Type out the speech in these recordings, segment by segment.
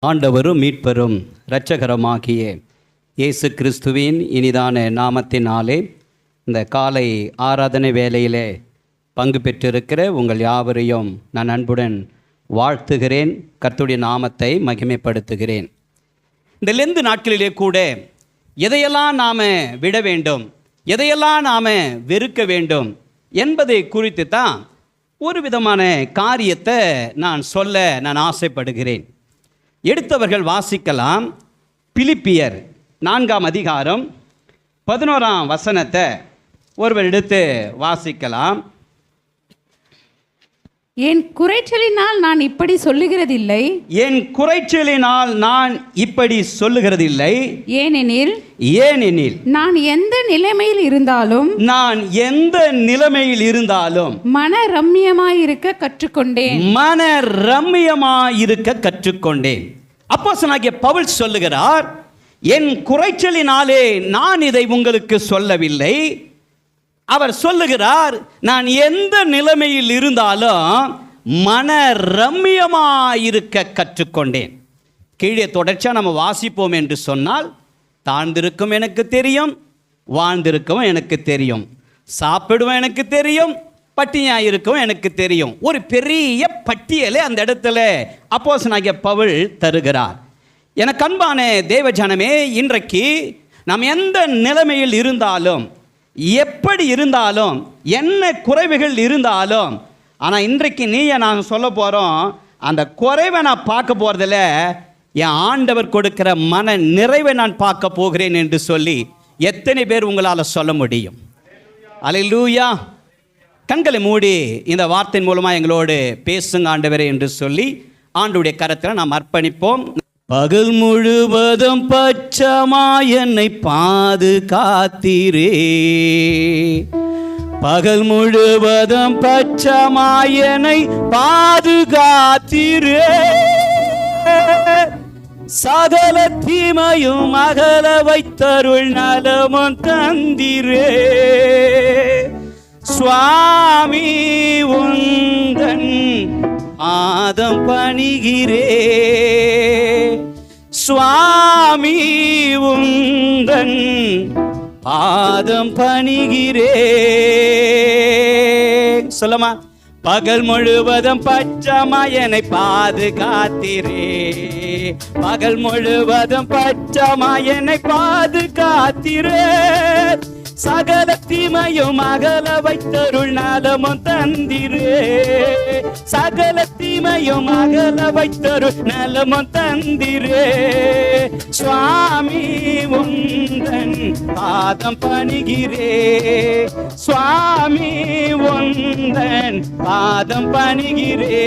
ஆண்டவரும் மீட்பரும் இரட்சகரமாகிய இயேசு கிறிஸ்துவின் இனிதான நாமத்தினாலே இந்த காலை ஆராதனை வேளையிலே பங்கு பெற்றிருக்கிற உங்கள் யாவரையும் நான் அன்புடன் வாழ்த்துகிறேன். கர்த்தருடைய நாமத்தை மகிமைப்படுத்துகிறேன். இந்த லெந்து நாட்களிலே கூட எதையெல்லாம் நாம் விட வேண்டும், எதையெல்லாம் நாம் வெறுக்க வேண்டும் என்பதை குறித்து தான் ஒரு விதமான காரியத்தை நான் சொல்ல ஆசைப்படுகிறேன். எடுத்தவர்கள் வாசிக்கலாம். பிலிப்பியர் 4ஆம் அதிகாரம் 11ஆம் வசனத்தை ஒருவர் எடுத்து வாசிக்கலாம். என் குறைச்சலினால் நான் இப்படி சொல்லுகிறதில்லை, என் குறைச்சலினால் நான் இப்படி சொல்லுகிறதில்லை, ஏனெனில் நான் எந்த நிலைமையில் இருந்தாலும் மன ரம்மியமாயிருக்க கற்றுக்கொண்டேன். அப்போஸ்தலனாகிய பவுல் சொல்லுகிறார், என் குறைச்சலினாலே நான் இதை உங்களுக்கு சொல்லவில்லை. அவர் சொல்லுகிறார், நான் எந்த நிலைமையில் இருந்தாலும் மன ரம்மியமாயிருக்க கற்றுக்கொண்டேன். கீழே தொடர்ச்சியாக நம்ம வாசிப்போம் என்று சொன்னால், தாழ்ந்திருக்கும் எனக்கு தெரியும், வாழ்ந்திருக்கவும் எனக்கு தெரியும், சாப்பிடுவோம் எனக்கு தெரியும், பட்டினியாக இருக்கவும் எனக்கு தெரியும். ஒரு பெரிய பட்டியலை அந்த இடத்துல அப்போஸ்தலனாகிய பவுல் தருகிறார். எனக்கு அன்பான தேவஜனமே, இன்றைக்கு நாம் எந்த நிலைமையில் இருந்தாலும், எப்படி இருந்தாலும், என்ன குறைவுகள் இருந்தாலும், ஆனால் இன்றைக்கு நான் சொல்ல போகிறோம், அந்த குறைவை நான் பார்க்க போகிறதில்ல, என் ஆண்டவர் கொடுக்கிற மன நிறைவை நான் பார்க்க போகிறேன் என்று சொல்லி எத்தனை பேர் உங்களால் சொல்ல முடியும்? அல்லேலூயா. கண்களை மூடி இந்த வார்த்தையின் மூலமாக எங்களோடு பேசுங்க ஆண்டவரே என்று சொல்லி ஆண்டவருடைய கரத்தில் நாம் அர்ப்பணிப்போம். பகல் முழுவதும் பச்சமாய் என்னை பாதுகாத்தீரே, பகல் முழுவதும் பச்சமாய் என்னை பாதுகாத்தீரே, சகல தீமையும் அகல வைத்தருள் நலமும் தந்தீரே, சுவாமி உந்தன் பாதம் பணிகிறே, சுவாமி உந்தன் பாதம் பணிகிறே. சொல்லமா, பகல் முழுவதும் பச்சமாய் என்னை பாதுகாத்தீரே, பகல் முழுவதும் பச்சமாய் என்னை பாதுகாத்தீரே, சகல தீமையும் அகல வைத்தருள் நலமும் தந்திரே, சகல தீமையும் அகல வைத்தருள் நலமும் தந்திரே, சுவாமி உந்தன் பாதம் பணிகிறே, சுவாமி உந்தன் பாதம் பணிகிறே.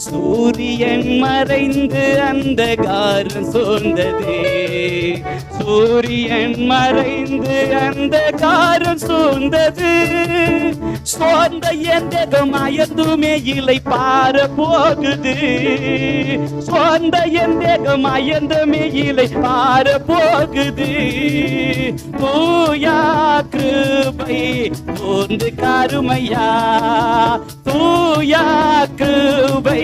சூரியன் மறைந்து அந்தகாரம் சூழ்ந்ததே, சூரியன் மறைந்து அந்தகாரம் சூழ்ந்தது, சோர்ந்த எந்தகம் அயர்ந்துமே இல்லை பார போகுது, சோர்ந்த எந்தகம் அயர்ந்துமே இல்லை பார போகுது, தூயா கிருபை தோன்று கருமையா, தூயா கிருபை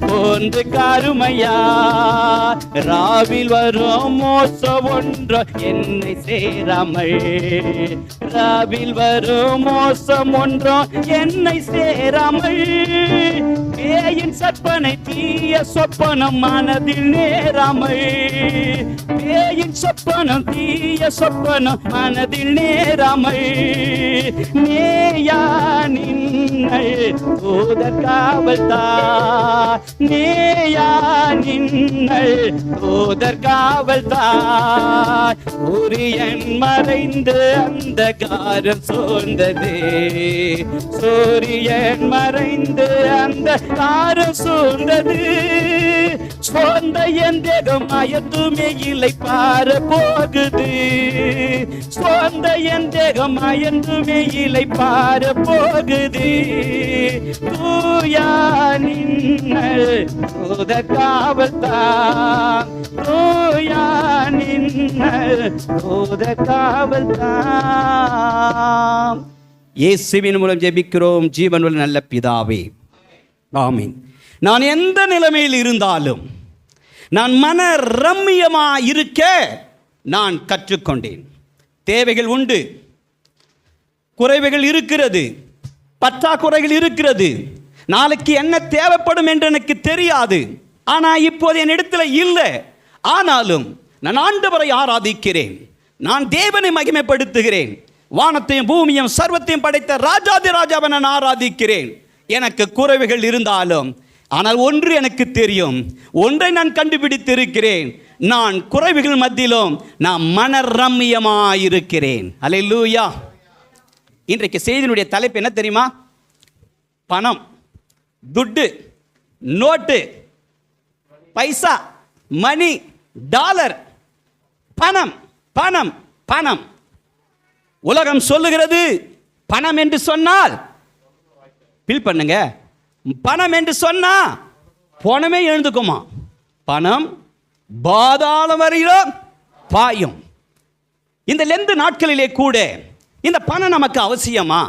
தோன்று கருமையா, ராவில் வரும் மோசம் ஒன்று என்னை சேராமல், ராவில் வரும் மோசம் ஒன்றோ என்னை சேராமல், பேயின் சற்பனை தீய சொப்பனம் மனதில் நேராமல், பேயின் சொப்பனம் தீய சொப்பனம் மனதில் நேராமல், நேயா நின்னல் தூதர் காவல் தார், நேயா நின்னல் தூதர் காவல் தார், சூரியன் மறைந்து அந்தகாரம் சூழ்ந்ததே, சூரியன் மறைந்து அந்தகாரம் சூழ்ந்தது, சோர்ந்த என் தேகம் அயர்ந்துமே இல்லை பார போகுது, சோர்ந்த என் தேகம் அயர்ந்துமே இல்லை பார போகுது, தூயா நின்னல் தூதர் காவல் தான், தூயா நின்னல் தூதர் காவல் தான். இயேசுவின் மூலம் ஜெபிக்கிறோம் ஜீவனுள்ள நல்ல பிதாவே, ஆமீன். நான் எந்த நிலைமையில் இருந்தாலும், நான் மன ரம்மியமாக இருக்க நான் கற்றுக்கொண்டேன். தேவைகள் உண்டு, குறைவுகள் இருக்கிறது, பற்றாக்குறைகள் இருக்கிறது. நாளைக்கு என்ன தேவைப்படும் என்று எனக்கு தெரியாது. ஆனால் இப்போது என் இடத்துல இல்லை. ஆனாலும் நான் ஆண்டவரை ஆராதிக்கிறேன், நான் தேவனை மகிமைப்படுத்துகிறேன். வானத்தையும் பூமியும் சர்வத்தையும் படைத்த ராஜாதி ராஜாவை நான் ஆராதிக்கிறேன். எனக்கு குறைவுகள் இருந்தாலும், ஆனால் ஒன்று எனக்கு தெரியும், ஒன்றை நான் கண்டுபிடித்திருக்கிறேன். நான் குறைவுகள் மத்தியிலும் நான் மனரம்மியமாயிருக்கிறேன். அல்லேலூயா. இன்றைக்கு செய்தியினுடைய தலைப்பு என்ன தெரியுமா? பணம், துட்டு, நோட்டு, பைசா, மணி, டாலர். பணம் பணம் பணம். உலகம் சொல்லுகிறது பணம் என்று சொன்னால், பில் பண்ணுங்க, பணம் என்று சொன்னா பணமே எழுந்துக்குமா. பணம் பாதாளம் வரையிலும் பாயும். இந்த லெந்து நாட்களிலே கூட இந்த பணம் நமக்கு அவசியமா?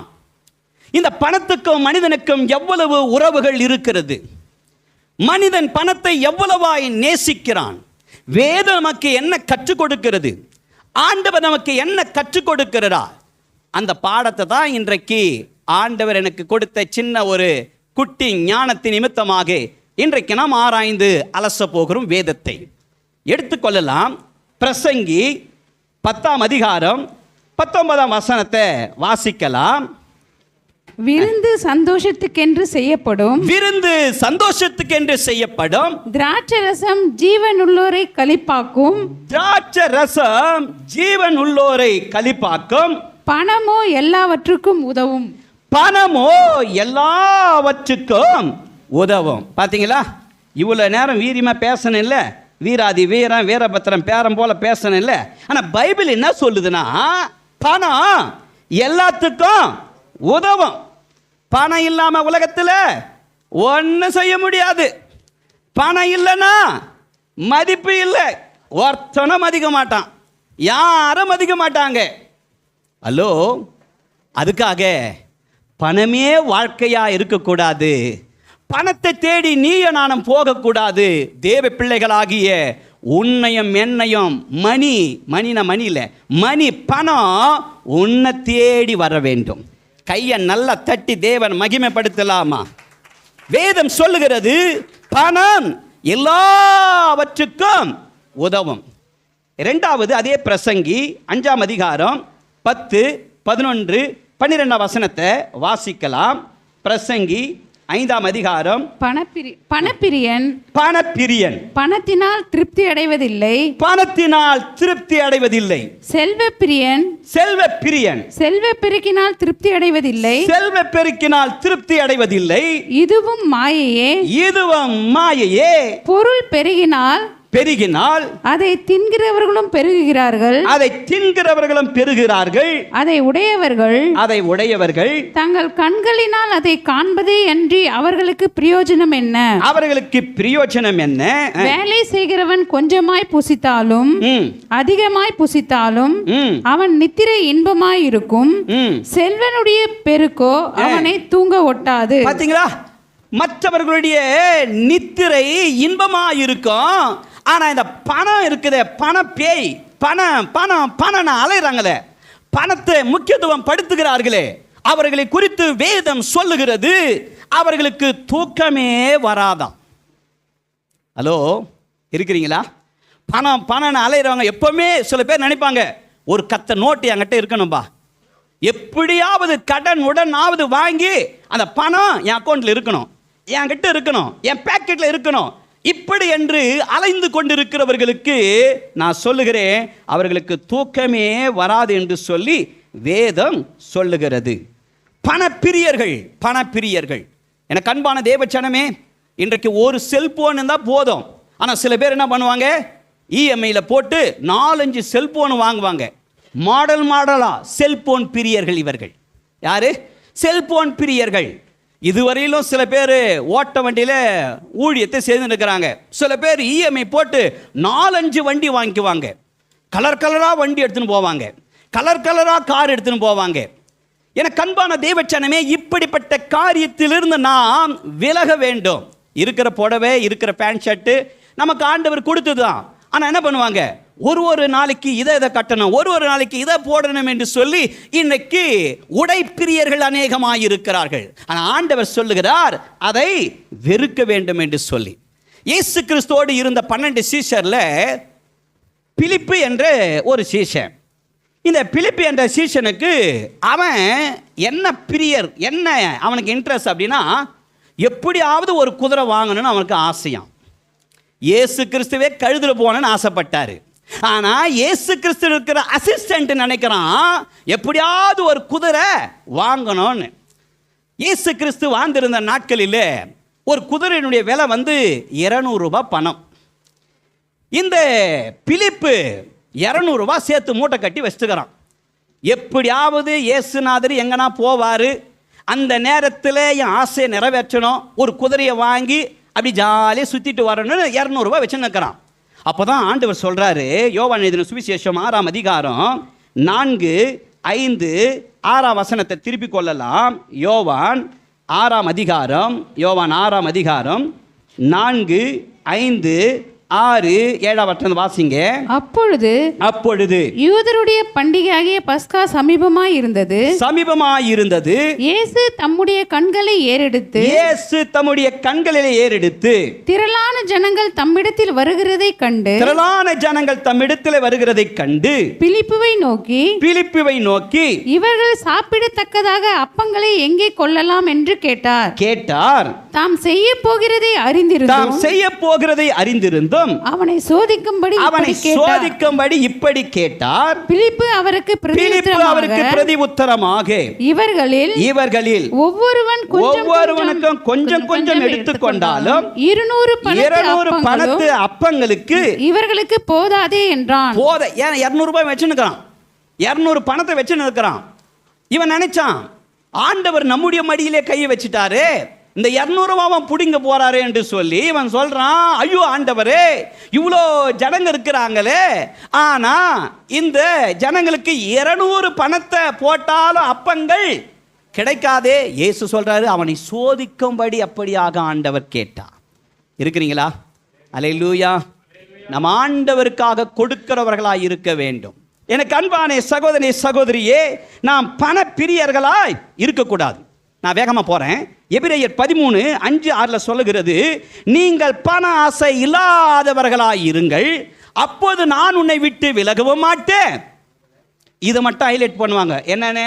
இந்த பணத்துக்கும் மனிதனுக்கும் எவ்வளவு உறவுகள் இருக்கிறது? மனிதன் பணத்தை எவ்வளவாய் நேசிக்கிறான்? வேதம் நமக்கு என்ன கற்றுக் கொடுக்கிறது? ஆண்டவர் நமக்கு என்ன கற்றுக் கொடுக்கிறார்? அந்த பாடத்தை தான் இன்றைக்கு ஆண்டவர் எனக்கு கொடுத்த சின்ன ஒரு குட்டி ஞானத்தின் நிமித்தமாக இன்றைக்கு நாம் ஆராய்ந்து அலச போகிறோம். வேதத்தை எடுத்துக்கொள்ளலாம். பிரசங்கி 10ஆம் அதிகாரம் 19ஆம் வசனத்தை வாசிக்கலாம். விருந்து சந்தோஷத்துக்கென்று செய்யப்படும், விருந்து சந்தோஷத்துக்கென்று செய்யப்படும். திராட்சரசம் ஜீவன் உள்ளோரை களிப்பாக்கும், திராட்சை ரசம் ஜீவன் உள்ளோரை களிப்பாக்கும். பணமோ எல்லாவற்றுக்கும் உதவும். பணமோ எல்லாவற்றுக்கும் உதவும். பார்த்தீங்களா? இவ்வளோ நேரம் வீரியமா பேசணும் இல்லை, வீராதி வீரன் வீரபத்திரம் பேரம் போல பேசணும் இல்லை. ஆனால் பைபிள் என்ன சொல்லுதுன்னா, பணம் எல்லாத்துக்கும் உதவும். பணம் இல்லாமல் உலகத்தில் ஒன்றும் செய்ய முடியாது. பணம் இல்லைன்னா மதிப்பு இல்லை. ஒருத்தனும் மதிக்க மாட்டான், யாரும் மதிக்க மாட்டாங்க. ஹலோ, அதுக்காக பணமே வாழ்க்கையாக இருக்கக்கூடாது. பணத்தை தேடி நீயும் நானும் போகக்கூடாது. தேவ பிள்ளைகளாகிய உன்னையும் என்னையும் மணி இல்லை, மணி பணம் உன்னை தேடி வர வேண்டும். கையை நல்லா தட்டி தேவன் மகிமைப்படுத்தலாமா? வேதம் சொல்லுகிறது பணம் எல்லாவற்றுக்கும் உதவும். இரண்டாவது அதே பிரசங்கி 5ஆம் அதிகாரம் 10, 11, 12 வசனத்தை வாசிக்கலாம். பிரசங்கி 5ஆம் அதிகாரம். பணப்பிரியன் பணத்தினால் திருப்தி அடைவதில்லை, செல்வப்பிரியன் செல்வப்பெருக்கினால் திருப்தி அடைவதில்லை. இதுவும் மாயையே. பொருள் பெருகினால் அதை தின்கிறவர்களும் பெருகுகிறார்கள். அதை உடையவர்கள் தங்கள் கண்களினால் அதை காண்பதே அன்றி அவர்களுக்கு பிரயோஜனம் என்ன? வேலை செய்கிறவன் கொஞ்சமாய் புசித்தாலும் அதிகமாய் புசித்தாலும் அவன் நித்திரை இன்பமாய் இருக்கும். செல்வனுடைய பெருக்கோ அவனை தூங்க ஒட்டாது. பாத்தீங்களா? மற்றவர்களுடைய நித்திரை இன்பமாய் இருக்கும். ஆனால் இந்த பணம் இருக்குதே, பண பேய், பணம் அலைகிறாங்களே, பணத்தை முக்கியத்துவம் படுத்துகிறார்களே, அவர்களை குறித்து வேதம் சொல்லுகிறது அவர்களுக்கு தூக்கமே வராதாம். ஹலோ, இருக்கிறீங்களா? பணம் அலைகிறவங்க எப்பவுமே சில பேர் நினைப்பாங்க, ஒரு கத்த நோட்டு என்கிட்ட இருக்கணும்பா, எப்படியாவது கடன் உடனாவது வாங்கி அந்த பணம் என் அக்கௌண்ட்டில் இருக்கணும், என்கிட்ட இருக்கணும், என் பேக்கெட்டில் இருக்கணும். இப்படி என்று அலைந்து கொண்டிருக்கிறவர்களுக்கு நான் சொல்லுகிறேன், அவர்களுக்கு தூக்கமே வராது என்று சொல்லி வேதம் சொல்லுகிறது. பணப்பிரியர்கள். எனக்கு அன்பான தேவச்சனமே, இன்றைக்கு ஒரு செல்போன் இருந்தால் போதும். ஆனால் சில பேர் என்ன பண்ணுவாங்க, இஎம்ஐயில் போட்டு 4-5 செல்போன் வாங்குவாங்க. மாடலாக செல்போன் பிரியர்கள் இவர்கள். யாரு? செல்போன் பிரியர்கள். இதுவரையிலும் சில பேர் ஓட்ட வண்டியில் ஊழியத்தை செய்து இருக்கிறாங்க. சில பேர் இஎம்ஐ போட்டு 4-5 வண்டி வாங்கிக்குவாங்க. கலராக வண்டி எடுத்துன்னு போவாங்க, கலராக கார் எடுத்துன்னு போவாங்க. எனக்கு அன்பான தேவச்சனமே, இப்படிப்பட்ட காரியத்திலிருந்து நாம் விலக வேண்டும். இருக்கிற புடவை, இருக்கிற பேண்ட் ஷர்ட்டு, நமக்கு ஆண்டவர் கொடுத்ததுதான். ஆனால் என்ன பண்ணுவாங்க, ஒரு நாளைக்கு இதை கட்டணும், ஒரு நாளைக்கு இதை போடணும் என்று சொல்லி இன்னைக்கு உடைப்பிரியர்கள் அநேகமாக இருக்கிறார்கள். ஆனால் ஆண்டவர் சொல்லுகிறார் அதை வெறுக்க வேண்டும் என்று சொல்லி. இயேசு கிறிஸ்துவோடு இருந்த 12 சீஷரில் பிலிப்பு என்ற ஒரு சீஷன். இந்த பிலிப்பு என்ற சீஷனுக்கு அவன் என்ன பிரியர், என்ன அவனுக்கு இன்ட்ரெஸ்ட் அப்படின்னா, எப்படியாவது ஒரு குதிரை வாங்கணும்னு அவனுக்கு ஆசையாம். இயேசு கிறிஸ்துவே கழுதில் போகணும்னு ஆசைப்பட்டார். ஆனால் இயேசு கிறிஸ்து இருக்கிற அசிஸ்டன்ட் நினைக்கிறான் எப்படியாவது ஒரு குதிரை வாங்கணும்னு. இயேசு கிறிஸ்து வாழ்ந்திருந்த நாட்களில் ஒரு குதிரையினுடைய விலை 200 ரூபாய் பணம். இந்த பிலிப்பு 200 ரூபாய் சேர்த்து மூட்டை கட்டி வச்சுக்கிறான். எப்படியாவது இயேசுநாதர் எங்கன்னா போவார், அந்த நேரத்தில் என் ஆசையை நிறைவேற்றணும், ஒரு குதிரையை வாங்கி அப்படி ஜாலியாக சுற்றிட்டு வரணும்னு 200 ரூபாய் வச்சு நிற்கிறான். அப்போ தான் ஆண்டவர் சொல்கிறாரு, யோவான் எழுதின சுவிசேஷம் 6ஆம் அதிகாரம் 4, 5, 6ஆம் வசனத்தை திருப்பி கொள்ளலாம். யோவான் 6ஆம் அதிகாரம் 4, 5, 6, 7ஆம் வசனம் வாசிங்க. அப்பொழுது யூதருடைய பண்டிகையாகிய பஸ்கா சமீபமாய் இருந்தது. இயேசு தம்முடைய கண்களை ஏறெடுத்து திரளான ஜனங்கள் தம்மிடத்தில் வருகிறதைக் கண்டு பிலிப்புவை நோக்கி இவர்கள் சாப்பிடத்தக்கதாக அப்பங்களை எங்கே கொள்ளலாம் என்று கேட்டார். தாம் செய்ய போகிறதை அறிந்திருந்தும் அவனை சோதிக்கும்படி இப்படி கேட்டார். பிலிப்பு அவருக்கு பிரதியுத்தரமாக இவர்களில் ஒவ்வொருவனுக்கும் கொஞ்சம் எடுத்துக்கொண்டாலும் 200 பணத்து அப்பங்களுக்கு இவர்களுக்கு போதாதே என்றான். 200 ரூபாய் வச்சுன்னுக்கிறான், 200 பணத்தை வச்சுன்னு. இவன் நினைச்சான் ஆண்டவர் நம்முடைய மடியிலே கையை வச்சுட்டாரு, இந்த 200 ரூபாய் பிடிங்க போறாரு என்று சொல்லி இவன் சொல்றான், ஐயோ ஆண்டவரே இவ்வளோ ஜனங்க இருக்கிறாங்களே, ஆனா இந்த ஜனங்களுக்கு 200 பணத்தை போட்டாலும் அப்பங்கள் கிடைக்காதே. இயேசு சொல்றாரு, அவனை சோதிக்கும்படி அப்படியாக ஆண்டவர் கேட்டார். இருக்கிறீங்களா? அல்லேலூயா. நம்ம ஆண்டவருக்காக கொடுக்கிறவர்களாய் இருக்க வேண்டும். எனக்கு அன்பான சகோதரி சகோதரியே, நாம் பண பிரியர்களாய் இருக்கக்கூடாது. நான் வேகமாக போகிறேன். எபிரேயர் 13, 5, 6 சொல்லுகிறது, நீங்கள் பண ஆசை இல்லாதவர்களாய் இருங்கள், அப்போது நான் உன்னை விட்டு விலகவும் மாட்டேன். இதை மட்டும் ஹைலைட் பண்ணுவாங்க. என்னென்ன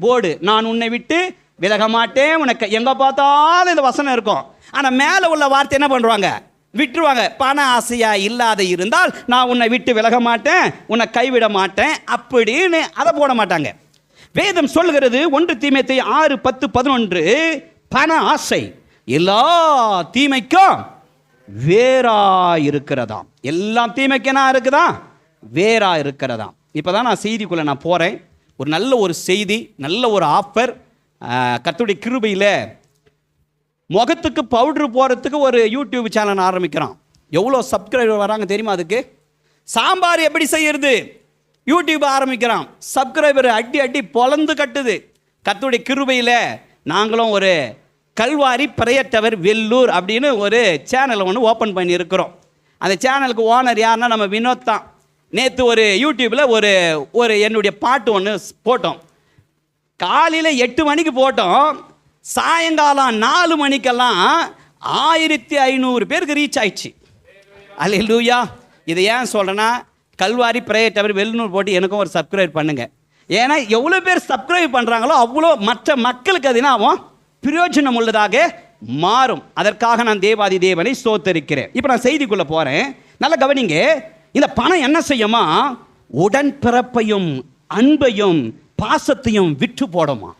போர்டு, நான் உன்னை விட்டு விலக மாட்டேன். உனக்கு எங்கே பார்த்தாலும் இந்த வசனம் இருக்கும். ஆனால் மேலே உள்ள வார்த்தை என்ன பண்ணுவாங்க, விட்டுருவாங்க. பண ஆசையா இல்லாத இருந்தால் நான் உன்னை விட்டு விலக மாட்டேன், உன்னை கைவிட மாட்டேன் அப்படின்னு அதை போட மாட்டாங்க. வேதம் சொல்கிறது 1 தீமோத்தேயு 6, 10, 11, பண ஆசை எல்லா தீமைக்கும் வேறா இருக்கிறதாம். எல்லாம் தீமைக்கு என்ன இருக்குதா, வேறா இருக்கிறதாம். இப்போதான் நான் செய்திக்குள்ளே நான் போகிறேன். நல்ல ஒரு செய்தி, நல்ல ஒரு ஆஃபர். கர்த்தருடைய கிருபையில் முகத்துக்கு பவுட்ரு போகிறதுக்கு ஒரு யூடியூப் சேனல் ஆரம்பிக்கிறான். எவ்வளோ சப்ஸ்கிரைபர் வராங்க தெரியுமா? அதுக்கு சாம்பார் எப்படி செய்யறது யூடியூப் ஆரம்பிக்கிறான். சப்ஸ்கிரைபர் அடி பொலந்து கட்டுது. கர்த்தருடைய கிருபையில் நாங்களும் ஒரு கல்வாரி பிரயத்தவர் வெள்ளூர் அப்படின்னு ஒரு சேனலை ஒன்று ஓப்பன் பண்ணியிருக்கிறோம். அந்த சேனலுக்கு ஓனர் யாருன்னா நம்ம வினோத் தான். நேற்று ஒரு யூடியூப்பில் ஒரு என்னுடைய பாட்டு ஒன்று போட்டோம். காலையில் 8 மணிக்கு போட்டோம், சாயங்காலம் 4 மணிக்கெல்லாம் 1500 பேருக்கு ரீச் ஆயிடுச்சு. அல்லேலூயா. இதை ஏன் சொல்கிறேன்னா, கல்வாரி பிரேயர் வெள்ளூர் போட்டு எனக்கும் ஒரு சப்ஸ்கிரைப் பண்ணுங்க. ஏன்னா எவ்வளோ பேர் சப்ஸ்கிரைப் பண்ணுறாங்களோ அவ்வளோ மற்ற மக்களுக்கு அது என்ன ஆகும், பிரயோஜனம் உள்ளதாக மாறும். அதற்காக நான் தேவாதி தேவனை ஸ்தோத்தரிக்கிறேன். இப்போ நான் செய்திக்குள்ளே போகிறேன், நல்லா கவனிங்க. இந்த பணம் என்ன செய்யுமா, உடன்பிறப்பையும் அன்பையும் பாசத்தையும் விற்று போடுமா.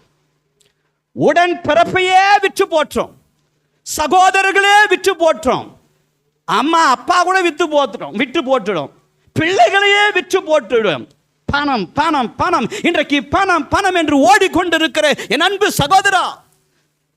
உடன்பிறப்பையே விற்று போற்றோம், சகோதரர்களே விற்று போற்றோம், அம்மா அப்பா கூட விற்று போட்டுடும், பிள்ளைகளையே விற்று போட்டுடும். பணம் பணம் பணம், இன்றைக்கு பணம் பணம் என்று ஓடிக்கொண்டிருக்கிற என் அன்பு சகோதரா,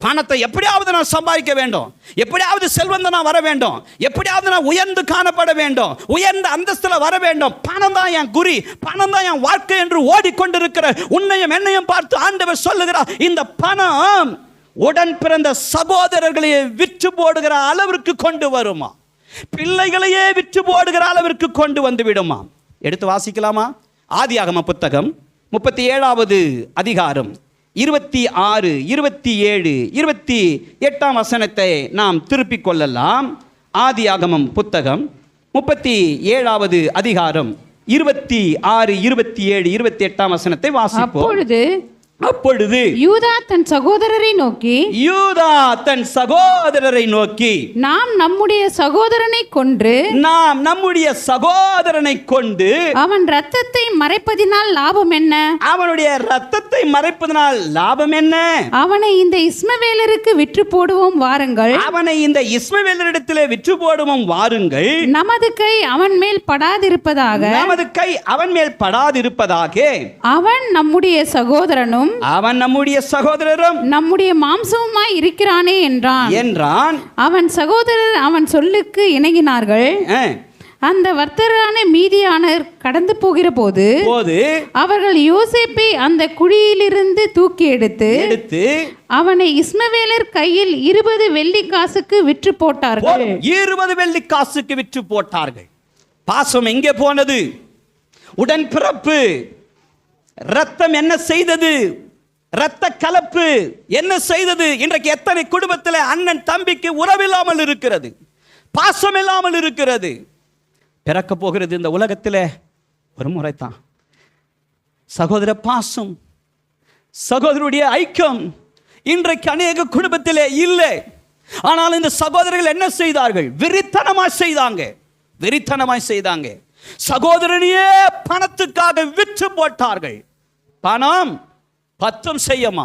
பணத்தை எப்படியாவது நான் சம்பாதிக்க வேண்டும், எப்படியாவது செல்வந்தனா வர வேண்டும், எப்படியாவது நான் உயர்ந்து காணப்பட வேண்டும், உயர்ந்த அந்தஸ்துல வர வேண்டும், பணம் தான் என் குறி, பணம் தான் என் வாழ்க்கை என்று ஓடிக்கொண்டிருக்கிற உன்னையும் என்னையும் பார்த்து ஆண்டவர் சொல்லுகிறார், இந்த பணம் உடன் பிறந்த சகோதரர்களையே விற்று போடுகிற அளவிற்கு கொண்டு வருமா. பிள்ளைகளையே விற்று போடுகிற அளவிற்கு கொண்டு வந்து விடுமாம். எடுத்து வாசிக்கலாமா? ஆதியாகம புத்தகம் 37வது அதிகாரம் 26, 27, 28 வசனத்தை நாம் திருப்பிக் கொள்ளலாம். ஆதியாகமம் புத்தகம் 37வது அதிகாரம் 26, 27, 28 வசனத்தை வாசிப்போம். அப்பொழுது யூதா தன் சகோதரரை நோக்கி நாம் நம்முடைய சகோதரனை கொன்று அவன் இரத்தத்தை மறைப்பதினால் லாபம் என்ன? அவனை இந்த இஸ்மவேலருக்கு விற்று போடுவோம் வாருங்கள். நமது கை அவன் மேல் படாதிருப்பதாக. அவன் நம்முடைய சகோதரரும் நம்முடைய மாம்சமுமாய் இருக்கிறானே என்றான். அவன் சகோதரர் அவன் சொல்லுக்கு இணங்கினார்கள். அந்த வர்த்தகரான மீதியானர் கடந்து போகிற போது அவர்கள் யோசேப்பை அந்த குழியிலிருந்து தூக்கி எடுத்து அவனை இஸ்மவேலர் கையில் 20 வெள்ளிக்காசுக்கு விற்று போட்டார்கள். 20 வெள்ளிக்காசுக்கு விற்று போட்டார்கள். பாசம் எங்கே போனது? உடன்பிறப்பு ரத்தம் என்ன செய்தது? இரத்த கலப்பு என்ன செய்தது? இன்றைக்கு எத்தனை குடும்பத்தில் அண்ணன் தம்பிக்கு உறவில்லாமல் இருக்கிறது, பாசம் இல்லாமல் இருக்கிறது. பிறக்க போகிறது இந்த உலகத்தில் ஒரு முறைதான். சகோதர பாசம், சகோதரருடைய ஐக்கியம் இன்றைக்கு அநேக குடும்பத்திலே இல்லை. ஆனால் இந்த சகோதரர்கள் என்ன செய்தார்கள்? வெறித்தனமாய் செய்தாங்க. சகோதரனையே பணத்துக்காக விற்று போட்டார்கள். பணம் பத்தம் செய்யுமா,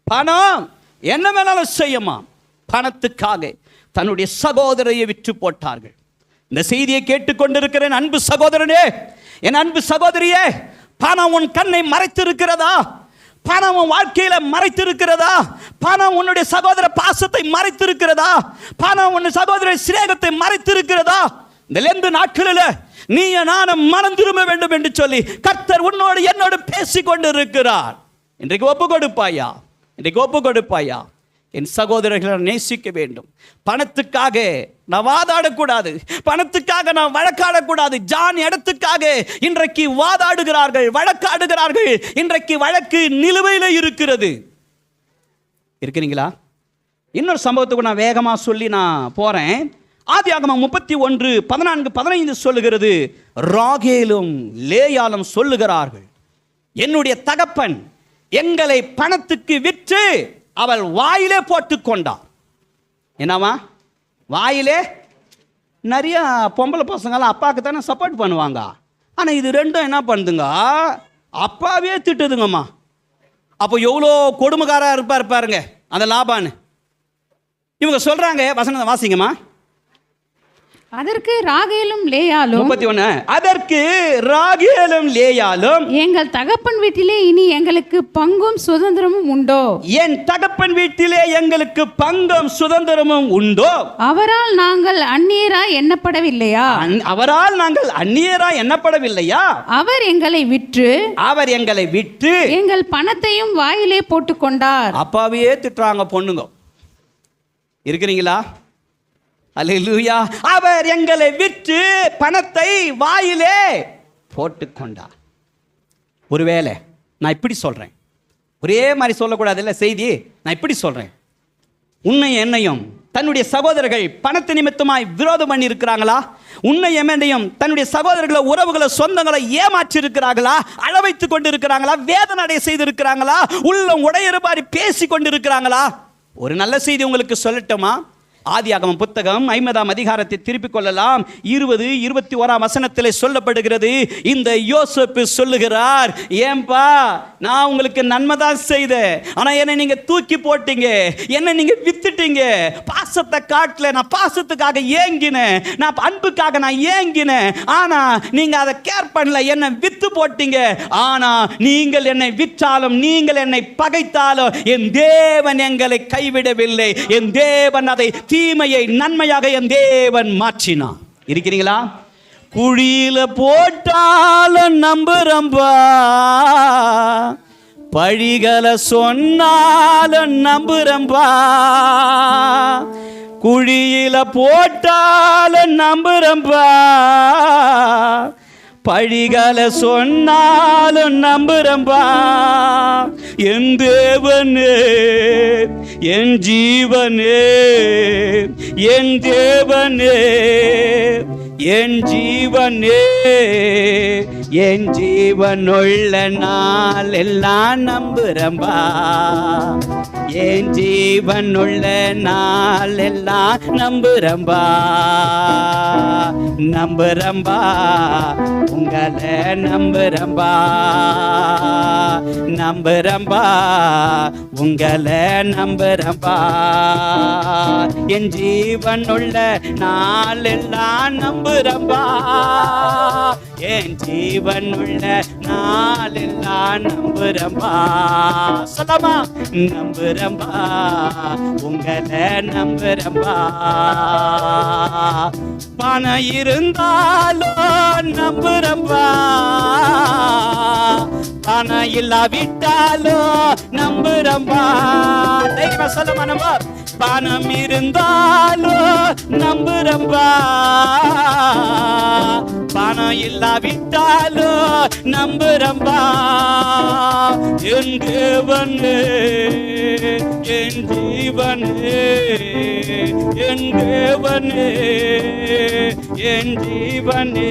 பணம் என்ன வேணாலும் செய்யுமா, பணத்துக்காக தன்னுடைய சகோதரையை விற்று போட்டார்கள். இந்த செய்தியை கேட்டுக்கொண்டிருக்கிற என் அன்பு சகோதரனே, என் அன்பு சகோதரியே, பணம் உன் கண்ணை மறைத்திருக்கிறதா? பணம் உன் வாழ்க்கையில மறைத்திருக்கிறதா? பணம் உன்னுடைய சகோதர பாசத்தை மறைத்திருக்கிறதா? பணம் உன் சகோதர சிநேகத்தை மறைத்திருக்கிறதா? இந்த 2 நாட்களில் நீ நானும் மனம் திரும்ப வேண்டும் என்று சொல்லி கர்த்தர் உன்னோடு என்னோடு பேசிக் கொண்டிருக்கிறார். இன்றைக்கு ஒப்பு கொடுப்பாயா? என் சகோதரர்களை நேசிக்க வேண்டும். பணத்துக்காக நான் வாதாடக்கூடாது, பணத்துக்காக நான் வழக்காடக்கூடாது. ஜான் இடத்துக்காக இன்றைக்கு வாதாடுகிறார்கள், வழக்காடுகிறார்கள். இன்றைக்கு வழக்கு நிலுவையில் இருக்கிறீங்களா? இன்னொரு சம்பவத்துக்கு நான் வேகமாக சொல்லி நான் போறேன். ஆதியாகமம் 31, 14, 15 சொல்லுகிறது, ராகேலும் லேயாலும் சொல்லுகிறார்கள், என்னுடைய தகப்பன் எங்களை பணத்துக்கு விற்று அவள் வாயிலே போட்டுக்கொண்டார். என்னவா? வாயிலே. நிறைய பொம்பளை பசங்களாம் அப்பாவுக்கு தானே சப்போர்ட் பண்ணுவாங்க. ஆனால் இது ரெண்டும் என்ன பண்ணுதுங்க? அப்பாவே திட்டுதுங்கம்மா. அப்போ எவ்வளோ கொடுமைக்காரா இருப்பார் பாருங்க அந்த லாபான்னு. இவங்க சொல்றாங்க, வசனத்தை வாசிங்கம்மா. அதற்கு ராகேலும் லேயாலும் 31, அதற்கு ராகேலும் லேயாலும், எங்கள் தகப்பன் வீட்டிலே இனி எங்களுக்கு பங்கும் சுதந்திரமும் உண்டோ? என் தகப்பன் வீட்டிலே எங்களுக்கு பங்கும் சுதந்திரமும் உண்டோ? அவரால் நாங்கள் அந்நியராய் எண்ணப்படவில்லையா? அவர் எங்களை விற்று எங்கள் பணத்தையும் வாயிலே போட்டுக்கொண்டார். அப்பாவையே திட்டுறாங்க பொண்ணுங்க. இருக்கிறீங்களா? அல்லேலூயா. அவர் எங்களை விற்று பணத்தை வாயிலே போட்டுக்கொண்டார். ஒருவேளை நான் இப்படி சொல்றேன், ஒரே மாதிரி சொல்லக்கூடாது இல்லை செய்தி. நான் இப்படி சொல்றேன், உன்னையும் என்னையும் தன்னுடைய சகோதரர்கள் பணத்து நிமித்தமாய் விரோதம் பண்ணி இருக்கிறாங்களா? உன்னையும் என்னையும் தன்னுடைய சகோதரர்களை, உறவுகளை, சொந்தங்களை ஏமாற்றி இருக்கிறார்களா? அளவைத்து கொண்டு இருக்கிறாங்களா? வேதனை செய்திருக்கிறாங்களா? உள்ளம் உடையிற மாதிரி பேசி கொண்டு இருக்கிறாங்களா? ஒரு நல்ல செய்தி உங்களுக்கு சொல்லட்டுமா? ஆதியாகமம் புத்தகம் 50ஆம் அதிகாரத்தை திருப்பிக் கொள்ளலாம். 20, 21 வசனத்தில் சொல்லப்படுகிறது, இந்த யோசேப்பு சொல்லுகிறார், ஏன்பா நான் உங்களுக்கு நன்மை தான் செய்தேன், ஆனா என்னை நீங்க தூக்கி போட்டீங்க, என்னை நீங்க வித்துட்டீங்க. பாசத்தை காட்டல, நான் பாசத்துக்காக ஏங்கினேன், நான் அன்புக்காக நான் ஏங்கினேன். ஆனா நீங்க அதை கேர் பண்ணல, என்னை வித்து போட்டீங்க. ஆனா நீங்கள் என்னை விற்றாலும், நீங்கள் என்னை பகைத்தாலும், என் தேவன் எங்களை கைவிடவில்லை. என் தேவன் அதை தீமையை நன்மையாக என் தேவன் மாற்றினான். இருக்கிறீங்களா? குழியில போட்டாலும் நம்புறம்பா, பழிகளை சொன்னாலும் நம்புறம்பா, குழியில போட்டாலும் நம்புறம்பா, பழிகளை சொன்னாலும் நம்புறம்பா. என் தேவனே, என் ஜீவனே, என் தேவனே, என் ஜீவனே, என் ஜீவனுள்ள நாள் எல்லாம் நம்புறம்பா. என் ஜீவனுள்ள நாள் எல்லாம் நம்புறம்பா, நம்புறம்பா, உங்களை நம்புறம்பா, நம்புறம்பா, உங்களை நம்புறம்பா. என் ஜீவனுள்ள நாள் எல்லாம் நம்புறம்பா, என் ஜீவனுள்ள நாள் எல்லாம் நம்புறம்பா. சொல்லமா, நம்புறம்பா, உங்களை நம்புறம்பா. பணம் இருந்தாலும் நம்புறம்பா, பணம் இல்லாவிட்டாலும் நம்புறம்பா. தைரியமா சொல்லமா, நம்ப. பணம் இருந்தாலும் நம்புறம்பா, பணம் இல்லாவிட்டாலும் நம்புறம்பா. என் தேவனே, என் ஜீவனே, என் தேவனே, என் ஜீவனே,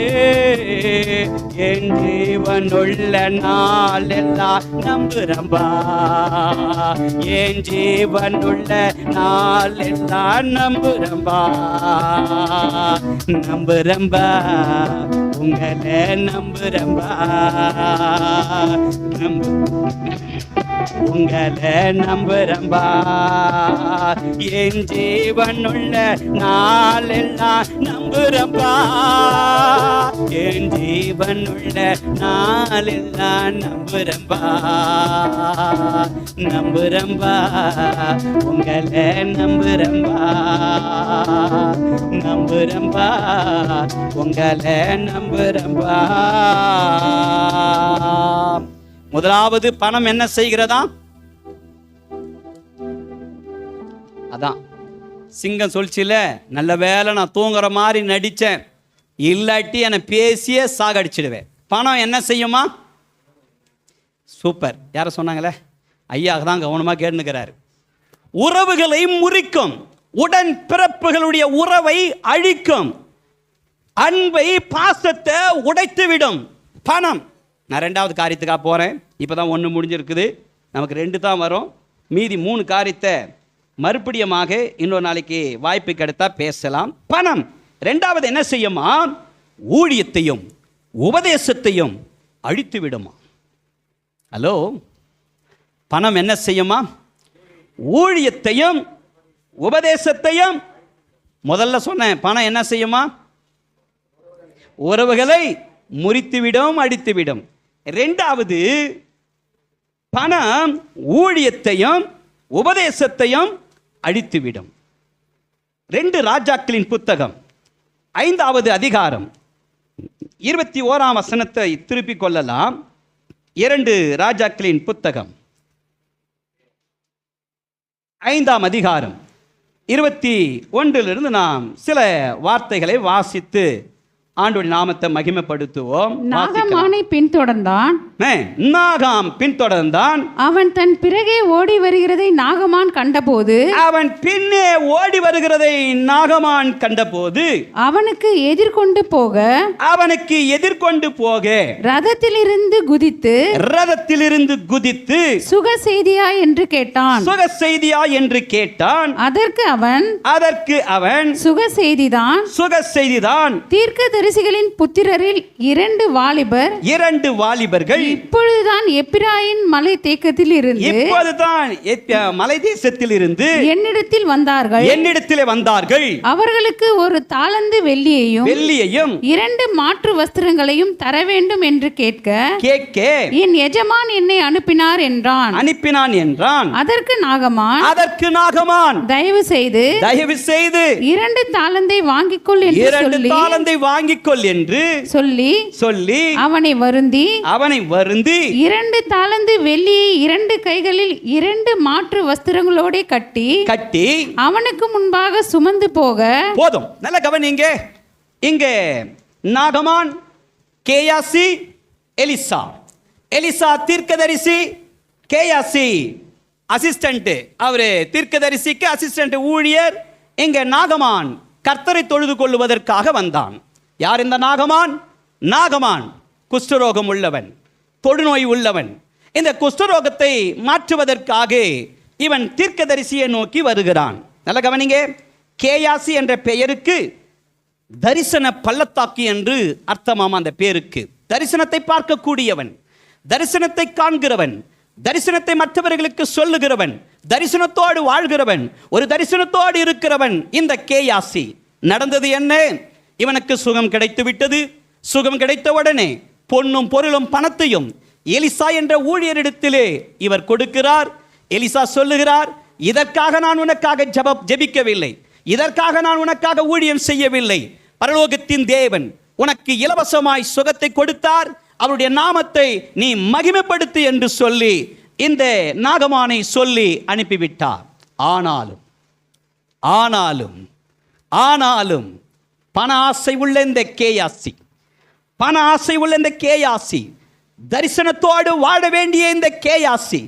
என் ஜீவனுள்ள நாள் எல்லாம் நம்புறம்பா. என் ஜீவனுள்ள நாள் எல்லாம் நம்புறம்பா, நம்புறம்பா, உங்களை நம்புறம்பா, உங்களை நம்புறம்பா. என் ஜீவனுள்ள நாள் எல்லாம் நம்புறம்பா, என் ஜீவனுள்ள நாள் எல்லாம் நம்புறம்பா, நம்புறம்பா, உங்களை நம்புறம்பா, நம்புறம்பா, உங்களை நம்புறம்பா. முதலாவது பணம் என்ன செய்கிறதா? அதான் சிங்கம் சொல்லிச்சுல, நல்ல வேலை நான் தூங்குற மாதிரி நடித்தேன், இல்லாட்டி என்னை பேசியே சாகடிச்சிடுவேன். பணம் என்ன செய்யுமா? சூப்பர். யாரை சொன்னாங்களே? ஐயா தான் கவனமாக கேட்டுக்கிறாரு. உறவுகளை முறிக்கும், உடன் பிறப்புகளுடைய உறவை அழிக்கும், அன்பை பாசத்தை உடைத்துவிடும் பணம். நான் ரெண்டாவது காரியத்துக்காக போகிறேன். இப்போ தான் 1 முடிஞ்சிருக்குது, நமக்கு 2 தான் வரும். மீதி 3 காரியத்தை மறுபடியுமாக இன்னொரு நாளைக்கு வாய்ப்பு கிடைத்தா பேசலாம். பணம் ரெண்டாவது என்ன செய்யுமா? ஊழியத்தையும் உபதேசத்தையும் அழித்து விடுமா. ஹலோ, பணம் என்ன செய்யுமா? ஊழியத்தையும் உபதேசத்தையும். முதல்ல சொன்னேன், பணம் என்ன செய்யுமா? உறவுகளை முறித்துவிடும், அடித்துவிடும். ரெண்டாவது, பணம் ஊழியத்தையும் உபதேசத்தையும் அழித்துவிடும். 2 ராஜாக்களின் புத்தகம் 5வது அதிகாரம் 21ஆம் வசனத்தை திருப்பிக் கொள்ளலாம். 2 ராஜாக்களின் புத்தகம் 5ஆம் அதிகாரம் 21 நாம் சில வார்த்தைகளை வாசித்து ஆண்டவருடைய நாமத்தை மகிமைப்படுத்துவோம். நாகமானை பின்தொடர்ந்தான். நாகாம் பின்தொடர்ந்தான். அவன் தன் பிறகே ஓடி வருகிறதை நாகமான் கண்டபோது, அவன் பின்னே ஓடி வருகிறதை நாகமான் கண்டபோது அவனுக்கு எதிர்கொண்டு போக ரதத்திலிருந்து குதித்து சுக செய்தியா என்று கேட்டான். அதற்கு அவன் சுக செய்திதான். தீர்க்க தரிசிகளின் புத்திரரில் 2 வாலிபர்கள் இப்பொழுதுதான் எப்பிராயின் மலை தேக்கத்தில் இருந்து என்னிடத்தில் வந்தார்கள். அவர்களுக்கு 1 தாலந்து வெள்ளியையும் 2 மாற்று வஸ்திரங்களையும் தர வேண்டும் என்று கேட்க என் எஜமான் என்னை அனுப்பினார் என்றான். அதற்கு தயவு செய்து 2 தாலந்தை வாங்கிக்கொள் என்று சொல்லி வாங்கிக்கொள் என்று சொல்லி அவனை வருந்தி 2 தாலந்து வெள்ளியை 2 கைகளில் 2 மாற்று வஸ்திரங்களோட கட்டி அவனுக்கு முன்பாக சுமந்து போக. போதும், நல்ல கவனிங்க. இங்கே நாகமான், கேயாசி, எலிசா தீர்க்கதரிசி, கேயாசி அசிஸ்டன்ட், அவரு தீர்க்கதரிசிக்கு அசிஸ்டன்ட் ஊழியர். இங்க நாகமான் கர்த்தரை தொழுது கொள்வதற்காக வந்தான். யார் இந்த நாகமான்? நாகமான் குஷ்டரோகம் உள்ளவன், தொடுநோய் உள்ளவன். இந்த குஷ்டரோகத்தை மாற்றுவதற்காக இவன் தீர்க்கதரிசியை நோக்கி வருகிறான். நல்ல கவனிங்க. கேயாசி என்ற பெயருக்கு தரிசன பள்ளத்தாக்கு என்று அர்த்தமாம். அந்த பேருக்கு தரிசனத்தை பார்க்கக்கூடியவன், தரிசனத்தை காண்கிறவன், தரிசனத்தை மற்றவர்களுக்கு சொல்லுகிறவன், தரிசனத்தோடு வாழ்கிறவன், ஒரு தரிசனத்தோடு இருக்கிறவன் இந்த கேயாசி. நடந்தது என்ன? இவனுக்கு சுகம் கிடைத்து விட்டது. சுகம் கிடைத்தவுடனே பொன்னும் பொருளும் பணத்தையும் எலிசா என்ற ஊழியரிடத்திலே இவர் கொடுக்கிறார். எலிசா சொல்லுகிறார், இதற்காக நான் உனக்காக ஜெபிக்கவில்லை, இதற்காக நான் உனக்காக ஊழியம் செய்யவில்லை. பரலோகத்தின் தேவன் உனக்கு இலவசமாய் சுகத்தை கொடுத்தார், அவருடைய நாமத்தை நீ மகிமைப்படுத்து என்று சொல்லி இந்த நாகமானை சொல்லி அனுப்பிவிட்டார். ஆனாலும் பண ஆசை உள்ள இந்த கேயாசி, தரிசனத்தோடு வாழ வேண்டிய இந்த கேயாசி,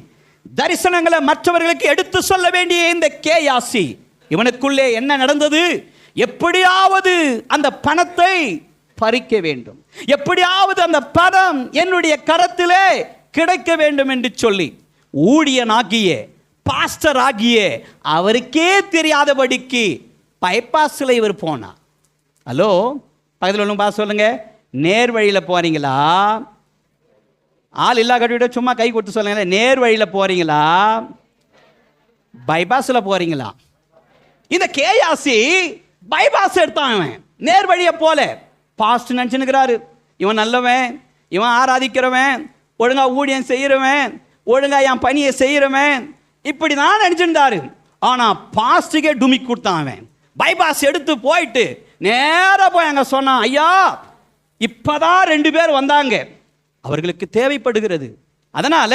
தரிசனங்களை மற்றவர்களுக்கு எடுத்து சொல்ல வேண்டிய இந்த கேயாசி, இவனுக்குள்ளே என்ன நடந்தது? எப்படியாவது அந்த பணத்தை பறிக்க வேண்டும், எப்படியாவது அந்த பணம் என்னுடைய கரத்திலே கிடைக்க வேண்டும் என்று சொல்லி ஊழியனாகிய பாஸ்டர் ஆகிய அவருக்கே தெரியாதபடிக்கு பைபாஸில் இவர் போனார். ஹலோ, பக்கத்தில் ஒன்று பாஸ் சொல்லுங்க. நேர் வழியில் போறீங்களா? ஆள் இல்லா கட்டிவிட சும்மா கை கொடுத்து சொல்லுங்க. நேர் வழியில் போறீங்களா, பைபாஸில் போறீங்களா? இந்த கேயாசி பைபாஸ் எடுத்தான். நேர் வழியை போல பாஸ்ட் நினச்சுன்னுக்கிறாரு. இவன் நல்லவன், இவன் ஆராதிக்கிறவன், ஒழுங்கா ஊழியம் செய்கிறவன், ஒழுங்கா என் பணியை செய்கிறவன், இப்படி தான் நினச்சிருந்தாரு. ஆனால் பாஸ்டுக்கே டுமிக் கொடுத்தான். அவன் பைபாஸ் எடுத்து போயிட்டு நேராக போய் அங்கே சொன்னான், ஐயா இப்போதான் 2 பேர் வந்தாங்க, அவர்களுக்கு தேவைப்படுகிறது, அதனால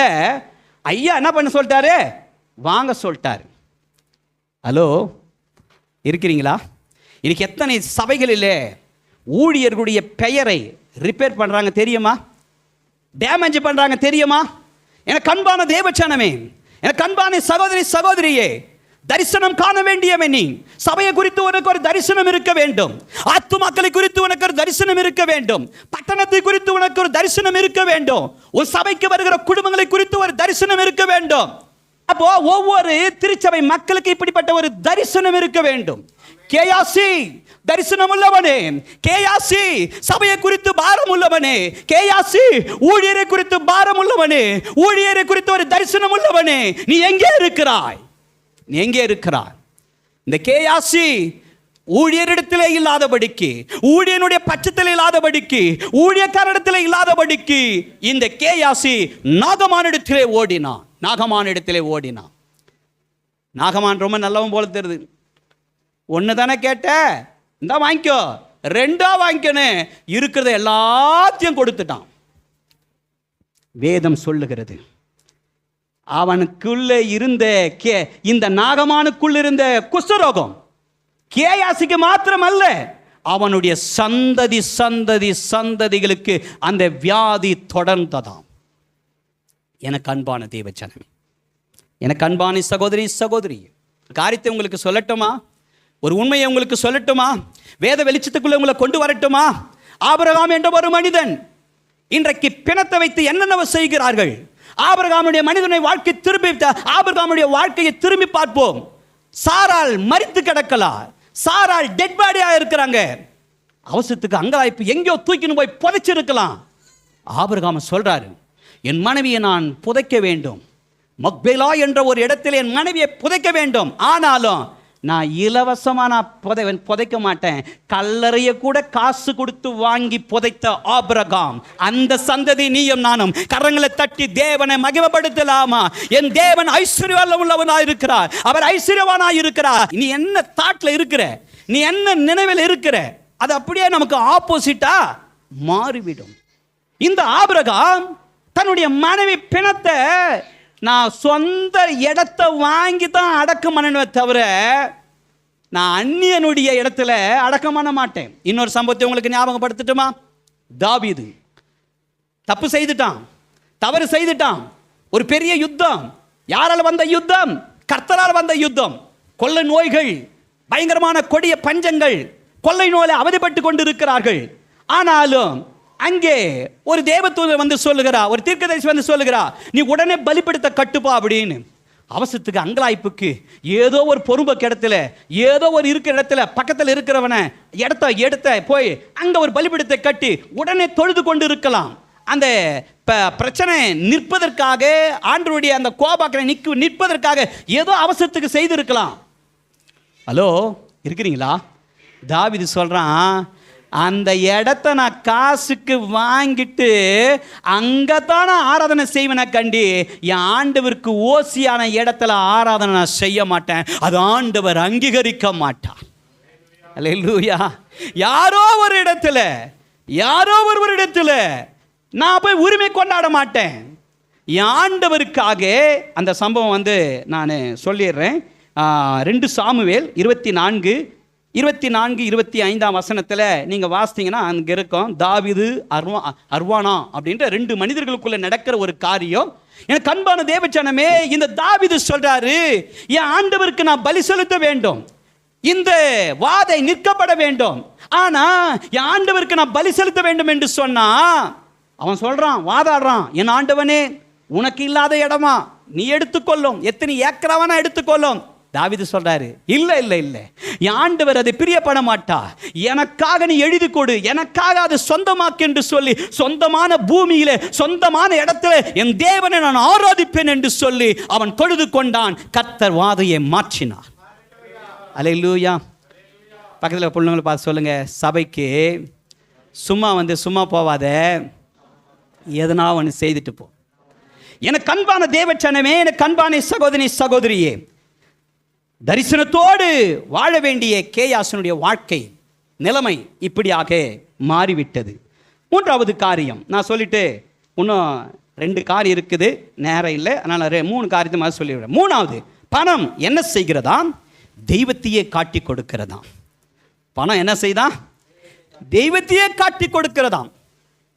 ஐயா என்ன பண்ண சொல்லிட்டாரு, வாங்க சொல்லிட்டாரு. ஹலோ, இருக்கிறீங்களா? இன்னைக்கு எத்தனை சபைகளிலே ஊழியர்களுடைய பெயரை ரிப்பேர் பண்ணுறாங்க தெரியுமா? டேமேஜ் பண்ணுறாங்க தெரியுமா? எனக்கு அன்பான தேவச்சனமே, எனக்கு அன்பான சகோதரியே, தரிசனம் காண வேண்டியவன் நீ. சபையை குறித்து உனக்கு ஒரு தரிசனம் இருக்க வேண்டும், ஆத்துமாக்களை குறித்து உனக்கு ஒரு தரிசனம் இருக்க வேண்டும், பட்டணத்தை குறித்து உனக்கு ஒரு தரிசனம் இருக்க வேண்டும், ஒரு சபைக்கு வருகிற குடும்பங்களை குறித்து ஒரு தரிசனம் இருக்க வேண்டும். அப்போ ஒவ்வொரு திருச்சபை மக்களுக்கு இப்படிப்பட்ட ஒரு தரிசனம் இருக்க வேண்டும். கேயாசி தரிசனம் உள்ளவனே, கேயாசி சபையை குறித்து பாரம் உள்ளவனே, கேயாசி ஊழியரை குறித்து பாரம் உள்ளவனே, ஊழியரை குறித்து ஒரு தரிசனம் உள்ளவனே, நீ எங்கே இருக்கிறாய்? நீ எங்கே இருக்கிறாய்? இந்த கேயாசி ஊழியரிடத்திலே இல்லாதபடிக்கு, ஊழியனுடைய பட்சத்தில் இல்லாதபடிக்கு, ஊழியக்காரிடத்திலே இல்லாதபடிக்கு இந்த கேயாசி நாகமானிடத்திலே ஓடினான். நாகமான் ரொம்ப நல்லவன் போல தெரியுது. ஒன்று தானே கேட்ட, இந்த வாங்கிக்கோ, 2 வாங்கிக்கணும், இருக்கிறத எல்லாத்தையும் கொடுத்துட்டான். வேதம் சொல்லுகிறது, அவனுக்குள்ள இருந்த இந்த நாகமானுக்குள்ள இருந்த குஷ்டரோகம் கேயாசிக்கு மாத்திரம் அல்ல, அவனுடைய சந்ததிகளுக்கு அந்த வியாதி தொடர்ந்ததாம். எனக்கு அன்பான தேவச்சனமே, எனக்கு அன்பான சகோதரி, காரியத்தை உங்களுக்கு சொல்லட்டுமா? ஒரு உண்மையை உங்களுக்கு சொல்லட்டுமா? வேத வெளிச்சத்துக்குள்ள உங்களை கொண்டு வரட்டுமா? ஆபிரகாம் என்ற ஒரு மனிதன் இன்றைக்கு பிணத்தை வைத்து என்னென்ன செய்கிறார்கள். ஆபிரகாமுடைய மனிதனை வாழ்க்கை ஆபிரகாமுடைய வாழ்க்கையை திரும்பி பார்ப்போம். சாராள் மரித்து கிடக்கலாம், சாராள் டெட் பாடியா இருக்கிறாங்க, அவசரத்துக்கு அங்கலாய்ப்பு எங்கேயோ தூக்கின்னு போய் புதைச்சிருக்கலாம். ஆபிரகாம் சொல்றாரு, என் மனைவியை நான் புதைக்க வேண்டும், மக்பேலா என்ற ஒரு இடத்தில் என் மனைவியை புதைக்க வேண்டும், ஆனாலும் நான் இலவசமாக நான் புதைக்க மாட்டேன். கல்லறையை கூட காசு கொடுத்து வாங்கி புதைத்த ஆபிரகாம், அந்த சந்ததி நீயும் நானும். கரங்களை தட்டி தேவனை மகிமைப்படுத்தலாமா? என் தேவன் ஐஸ்வர்யம் உள்ளவனாக இருக்கிறார், அவர் ஐஸ்வர்யவானாக இருக்கிறார். நீ என்ன தாட்ல இருக்கிற, நீ என்ன நினைவில் இருக்கிற? அது அப்படியே நமக்கு ஆப்போசிட்டா மாறிவிடும். இந்த ஆபிரகாம் தன்னுடைய மனைவி பிணத்தை நான் சொந்த இடத்தை வாங்கி தான் அடக்கம் பண்ணவே தவிர நான் அந்நியனுடைய இடத்துல அடக்கம் பண்ண மாட்டேன். இன்னொரு சம்பவத்தை உங்களுக்கு ஞாபகப்படுத்தட்டுமா? தாவீது தப்பு செய்துட்டான், தவறு செய்துட்டான். ஒரு பெரிய யுத்தம். யாரால் வந்த யுத்தம்? கர்த்தரால் வந்த யுத்தம். கொள்ளை நோய்கள், பயங்கரமான கொடிய பஞ்சங்கள், கொள்ளை நோயில அவதிப்பட்டு கொண்டு இருக்கிறார்கள். ஆனாலும் அங்கே ஒரு தேவதூதர் வந்து சொல்லுகிறா, ஒரு தீர்க்கதரிசி வந்து சொல்லுகிறா, நீ உடனே பலிபீடத்தை கட்டுப்பா அப்படின்னு. அவசரத்துக்கு அங்கலாய்ப்புக்கு ஏதோ ஒரு பொறுமை இடத்துல, ஏதோ ஒரு இருக்கிற இடத்துல பக்கத்தில் இருக்கிறவனை இடத்த போய் அங்கே ஒரு பலிபீடத்தை கட்டி உடனே தொழுது கொண்டு இருக்கலாம். அந்த பிரச்சனை நிற்பதற்காக, ஆண்டவருடைய அந்த கோபாக்கனை நிற்பதற்காக ஏதோ அவசரத்துக்கு செய்திருக்கலாம். ஹலோ, இருக்கிறீங்களா? தாவீது சொல்றான், அந்த இடத்த நான் காசுக்கு வாங்கிட்டு அங்கே தான் நான் ஆராதனை செய்வேனை கண்டி என் ஆண்டவருக்கு ஓசியான இடத்துல ஆராதனை நான் செய்ய மாட்டேன். அது ஆண்டவர் அங்கீகரிக்க மாட்டான். அல்லேலூயா. யாரோ ஒரு இடத்துல, யாரோ ஒரு இடத்துல நான் போய் உரிமை கொண்டாட மாட்டேன். என் ஆண்டவருக்காக அந்த சம்பவம் வந்து நான் சொல்லிடுறேன். 2 சாமுவேல் 24-25 வசனத்தில் நீங்கள் வாசித்தீங்கன்னா அங்கே இருக்கும், தாவீது அர்வானா அப்படின்ற 2 மனிதர்களுக்குள்ள நடக்கிற ஒரு காரியம். எனக்கு அன்பான தேவஜனமே, இந்த தாவீது சொல்றாரு, என் ஆண்டவருக்கு நான் பலி செலுத்த வேண்டும், இந்த வாதை நிற்கப்பட வேண்டும். ஆனா என் ஆண்டவருக்கு நான் பலி செலுத்த வேண்டும் என்று சொன்னா அவன் சொல்றான், வாதாடுறான், என் ஆண்டவனே உனக்கு இல்லாத இடமா நீ எடுத்துக்கொள்ளும், எத்தனை ஏக்கராவனா எடுத்துக்கொள்ளும். தாவீது சொல்றாரு, இல்ல இல்ல இல்ல, என் ஆண்டவர் அதை பிரியப்பட மாட்டா, எனக்காக நீ எழுதி கொடு, எனக்காக அது சொந்தமாக்கு என்று சொல்லி சொந்தமான பூமியில சொந்தமான இடத்துல என் தேவனை நான் ஆராதிப்பேன் என்று சொல்லி அவன் தொழுது கொண்டான். கர்த்தர் வாதையை மாற்றினார். அல்லேலூயா. பக்கத்தில் பிள்ளைங்களை பார்த்து சொல்லுங்க, சபைக்கு சும்மா போவாத, எதனா ஒன்று செய்துட்டு போ. எனக்கு அன்பான தேவச்சனமே, எனக்கு அன்பான சகோதரியே, தரிசனத்தோடு வாழ வேண்டிய கேயாசனுடைய வாழ்க்கை நிலைமை இப்படியாக மாறிவிட்டது. 3வது காரியம் நான் சொல்லிட்டு, இன்னும் 2 காரியம் இருக்குது, நேரம் இல்லை, அதனால் 3 காரியத்தை மாதிரி சொல்லிவிடுறேன். 3வது, பணம் என்ன செய்கிறதாம்? தெய்வத்தையே காட்டி கொடுக்கிறதாம். பணம் என்ன செய்தான்? தெய்வத்தையே காட்டி கொடுக்கிறதாம்.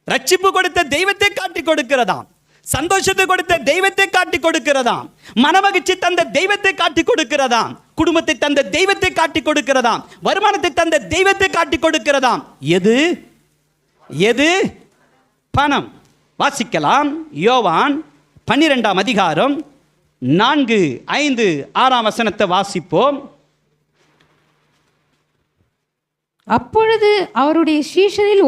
ரட்சிப்பு கொடுத்த தெய்வத்தை காட்டி கொடுக்கிறதாம். சந்தோஷத்தை கொடுத்த தெய்வத்தை காட்டி கொடுக்கிறதாம். மனமகிழ்ச்சி தந்த தெய்வத்தை காட்டி கொடுக்கிறதாம். குடும்பத்தை தந்த தெய்வத்தை காட்டி கொடுக்கிறதாம். வருமானத்தை தந்த தெய்வத்தை காட்டி கொடுக்கிறதாம். எது? பணம். வாசிக்கலாம், யோவான் 12ஆம் அதிகாரம் 4, 5, 6 வசனத்தை வாசிப்போம். அப்பொழுது அவருடைய சீஷரில்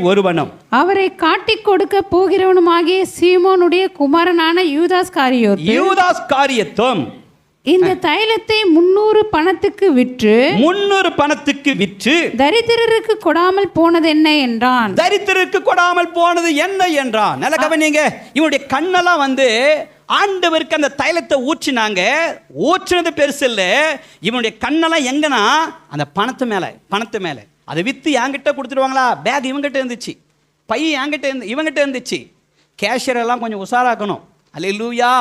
ஒருவனும் அவரை காட்டிக் கொடுக்க போகிறவனுமாகிய சீமோனுடைய குமாரனான யூதாஸ் காரியத்தும் இந்த தைலத்தை 300 பணத்துக்கு விற்று தரித்திரருக்கு கொடாமல் போனது என்ன என்றான். நல்ல கவனிங்க, இவனுடைய கண்ணெல்லாம் வந்து ஆண்டவருக்கு அந்த தைலத்தை ஊற்றினது பெருசு இல்லை. இவனுடைய கண்ணெல்லாம் எங்கன்னா அந்த பணத்து மேலே. அதை விற்று என்கிட்ட கொடுத்துருவாங்களா? பேக் இவங்கிட்ட இருந்துச்சு, பை இவங்கிட்ட இருந்துச்சு. கேஷியர் எல்லாம் கொஞ்சம் உஷாராக்கணும். அல்லேலூயா.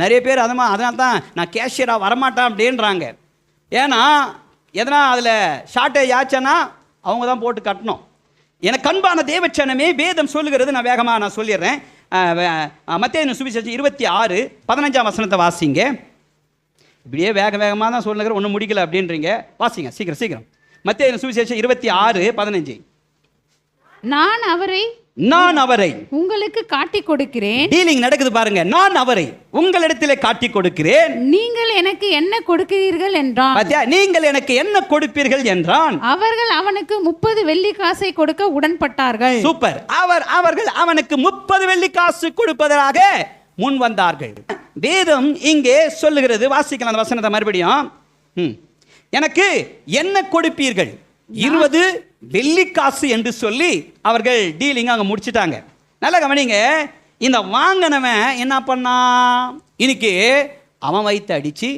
நிறைய பேர் அதனால தான் நான் கேஷியராக வரமாட்டேன் அப்படின்றாங்க. ஏன்னா எதனா அதில் ஷார்ட்டேஜ் ஆச்சுன்னா அவங்க தான் போட்டு கட்டணும். எனக்கு அன்பான தேவச்சனமே, வேதம் சொல்லுகிறது, நான் வேகமாக சொல்லிடுறேன். மத்தேயு சுவிசேஷம் 26-15 வசனத்தை வாசிங்க. இப்படியே வேகமாக தான் சொல்லுகிற, ஒன்றும் முடிக்கல அப்படின்றீங்க. வாசிங்க சீக்கிரம். மத்தேயு சுவிசேஷம் 26-15. நான் அவரை உங்களுக்கு காட்டிக் கொடுக்கிறேன். டீலிங் நடக்குது பாருங்க. நான் அவரை உங்களிடத்திலே காட்டிக் கொடுக்கிறேன், நீங்கள் எனக்கு என்ன கொடுக்கிறீர்கள் என்றான். நீங்கள் எனக்கு என்ன கொடுப்பீர்கள் என்றான். அவர்கள் அவனுக்கு 30 வெள்ளி காசை கொடுக்க உடன்பட்டார்கள். சூப்பர். அவர்கள் அவனுக்கு 30 வெள்ளி காசு கொடுப்பதாக முன் வந்தார்கள். வேதம் இங்கே சொல்லுகிறது, வாசிக்கலாம் அந்த வசனத்தை மறுபடியும். எனக்கு என்ன கொடுப்பீர்கள்? 20 வெள்ளிக்காசு என்று சொல்லி அவர்கள் டீலிங் அங்கே முடிச்சிட்டாங்க. நல்லா கவனிங்க, இந்த வாங்கினவன் என்ன பண்ணான்? இன்னைக்கு அவன் வைத்து அடிச்சு,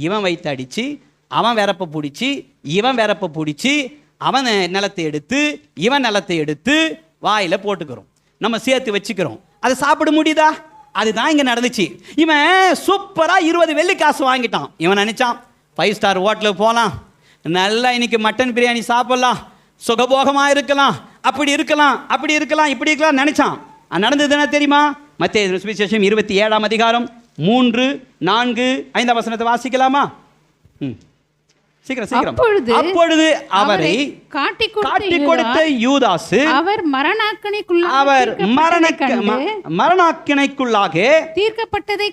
இவன் வைத்து அடிச்சு, அவன் வேறப்ப பிடிச்சி இவன் வேறப்ப பிடிச்சி அவன் நிலத்தை எடுத்து இவன் நிலத்தை எடுத்து வாயில போட்டுக்கிறோம், நம்ம சேர்த்து வச்சுக்கிறோம். அதை சாப்பிட முடியுதா? அதுதான் இங்கே நடந்துச்சு. இவன் சூப்பராக 20 வெள்ளி காசு வாங்கிட்டான். இவன் நினைச்சான் 5 ஸ்டார் ஹோட்டலுக்கு போகலாம், நல்லா இன்னைக்கு மட்டன் பிரியாணி சாப்பிடலாம், சுகபோகமாக இருக்கலாம், அப்படி இருக்கலாம், அப்படி இருக்கலாம், இப்படி இருக்கலாம் நினைச்சான். நடந்தது என்ன தெரியுமா? மத்தேயு சுவிசேஷம் 27ஆம் அதிகாரம் 3, 4, 5 வசனத்தை வாசிக்கலாமா? சீக்கிரம். அப்பொழுது அவரை காட்டிக் கொடுத்த யூதாசு அவர் மரணாக்கினைக்குள்ளாக தீர்க்கப்பட்டதை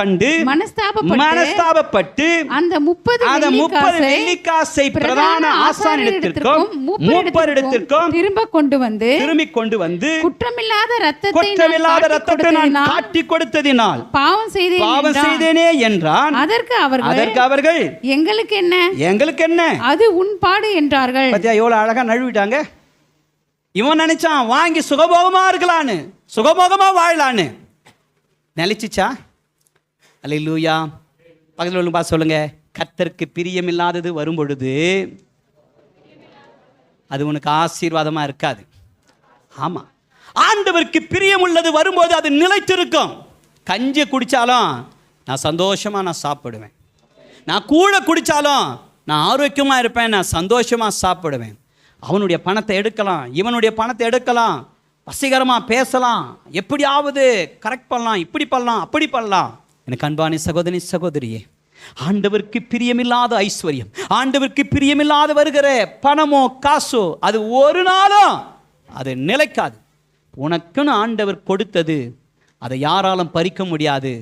கண்டு மனஸ்தாபப்பட்டு அந்த 30 வெள்ளிக்காசை பிரதான ஆசாரியனிடத்திற்கும் மூப்பரிடத்திற்கும் திரும்பி கொண்டு வந்து குற்றமில்லாத இரத்தத்தை நான் காட்டிக் கொடுத்ததினால் பாவம் செய்தேனே என்றான். அதற்கு அவர்கள் எங்களுக்கு என்ன அது உன் பாடு என்றார்கள். பத்தியா எவ்வளவு அழகா நழுவிட்டாங்க. இவன் நினைச்சான் வாங்கி சுகபோகமா இருக்கலான்னு, சுகபோகமா வாழலான்னு. நிலைச்சிச்சா? அல்லேலூயா. பக்கத்தில் உள்ள பார்த்து சொல்லுங்க, கர்த்தருக்கு பிரியமில்லாதது வரும் பொழுது அது உனக்கு ஆசீர்வாதமா இருக்காது. ஆமா, ஆண்டவருக்கு பிரியமுள்ளது வரும்போது அது நிலைத்திருக்கும். கஞ்சி குடிச்சாலும் நான் சந்தோஷமா நான் சாப்பிடுவேன், நான் கூட குடித்தாலும் நான் ஆரோக்கியமாக இருப்பேன், நான் சந்தோஷமாக சாப்பிடுவேன். அவனுடைய பணத்தை எடுக்கலாம், இவனுடைய பணத்தை எடுக்கலாம், வசீகரமாக பேசலாம், எப்படியாவது கரெக்ட் பண்ணலாம், இப்படி பண்ணலாம், அப்படி பண்ணலாம். எனக்கு அன்பான சகோதரி சகோதரியே, ஆண்டவருக்கு பிரியமில்லாத ஐஸ்வர்யம், ஆண்டவருக்கு பிரியமில்லாத வருகிற பணமோ காசோ அது ஒரு நாளும் அது நிலைக்காது. உனக்குன்னு ஆண்டவர் கொடுத்தது அதை யாராலும் பறிக்க முடியாது,